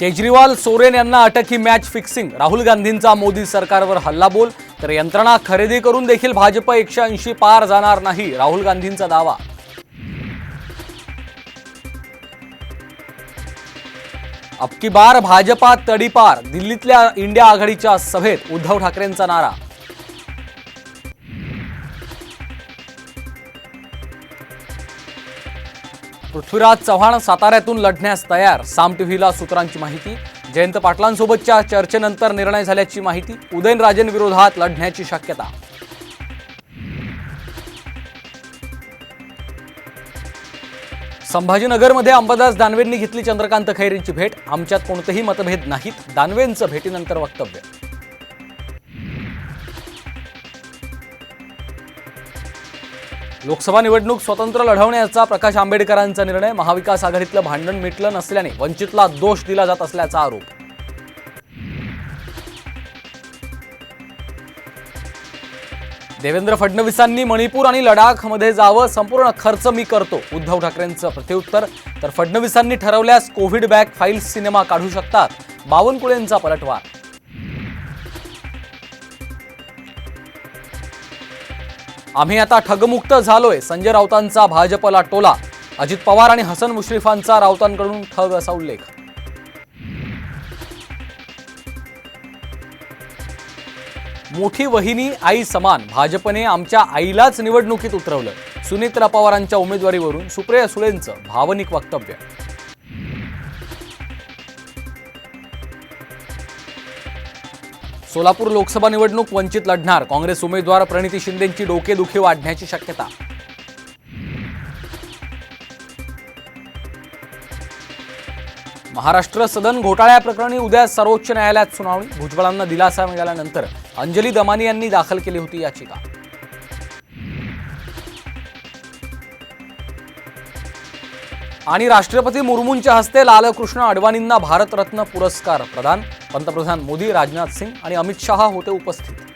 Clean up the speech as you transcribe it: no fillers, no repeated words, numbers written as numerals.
केजरीवाल सोरेन यांना अटक ही match fixing. Rahul गांधींचा मोदी सरकारवर हल्लाबोल। तर यंत्रणा खरेदी करून देखील भाजप 180 पार जाणार नाही, राहुल गांधींचा दावा। अब की बार भाजपा तडीपार। दिल्लीतल्या इंडिया आघाडीच्या सभेत उद्धव ठाकरेंचा नारा। पृथ्वीराज चव्हाण साताऱ्यातून लढण्यास तयार। साम टीव्हीला सूत्रांची माहिती। जयंत पाटलांसोबतच्या चर्चेनंतर निर्णय झाल्याची माहिती। उदयनराजेंविरोधात लढण्याची शक्यता। संभाजीनगरमध्ये अंबादास दानवेंनी घेतली चंद्रकांत खैरेंची भेट। आमच्यात कोणतेही मतभेद नाहीत, दानवेंचं भेटीनंतर वक्तव्य। लोकसभा निवडणूक स्वतंत्र लढवण्याचा प्रकाश आंबेडकरांचा निर्णय। महाविकास आघाडीतलं भांडण मिटलं नसल्याने वंचितला दोष दिला जात असल्याचा आरोप। देवेंद्र फडणवीसांनी मणिपूर आणि लडाखमध्ये जावं, संपूर्ण खर्च मी करतो, उद्धव ठाकरेंचं प्रत्युत्तर। तर फडणवीसांनी ठरवल्यास कोव्हिड बॅक फाईल्स सिनेमा काढू शकतात, बावनकुळेंचा पलटवार। आम्ही आता ठगमुक्त झालोय, संजय राऊतांचा भाजपला टोला। अजित पवार आणि हसन मुश्रीफांचा राऊतांकडून ठग असा उल्लेख। मोठी वहिनी आई समान, भाजपने आमच्या आईलाच निवडणुकीत उतरवलं। सुनेत्रा पवारांच्या उमेदवारीवरून सुप्रिया सुळेंचं भावनिक वक्तव्य। सोलापूर लोकसभा निवडणूक वंचित लढणार। काँग्रेस उमेदवार प्रणिती शिंदेंची डोकेदुखी वाढण्याची शक्यता। महाराष्ट्र सदन घोटाळ्याप्रकरणी उद्या सर्वोच्च न्यायालयात सुनावणी। भुजबळांना दिलासा मिळाल्यानंतर अंजली दमानी यांनी दाखल केली होती याचिका। आणि राष्ट्रपती मुर्मूंच्या हस्ते लालकृष्ण अडवाणींना भारतरत्न पुरस्कार प्रदान। पंतप्रधान मोदी, राजनाथ सिंह आणि अमित शहा होते उपस्थित।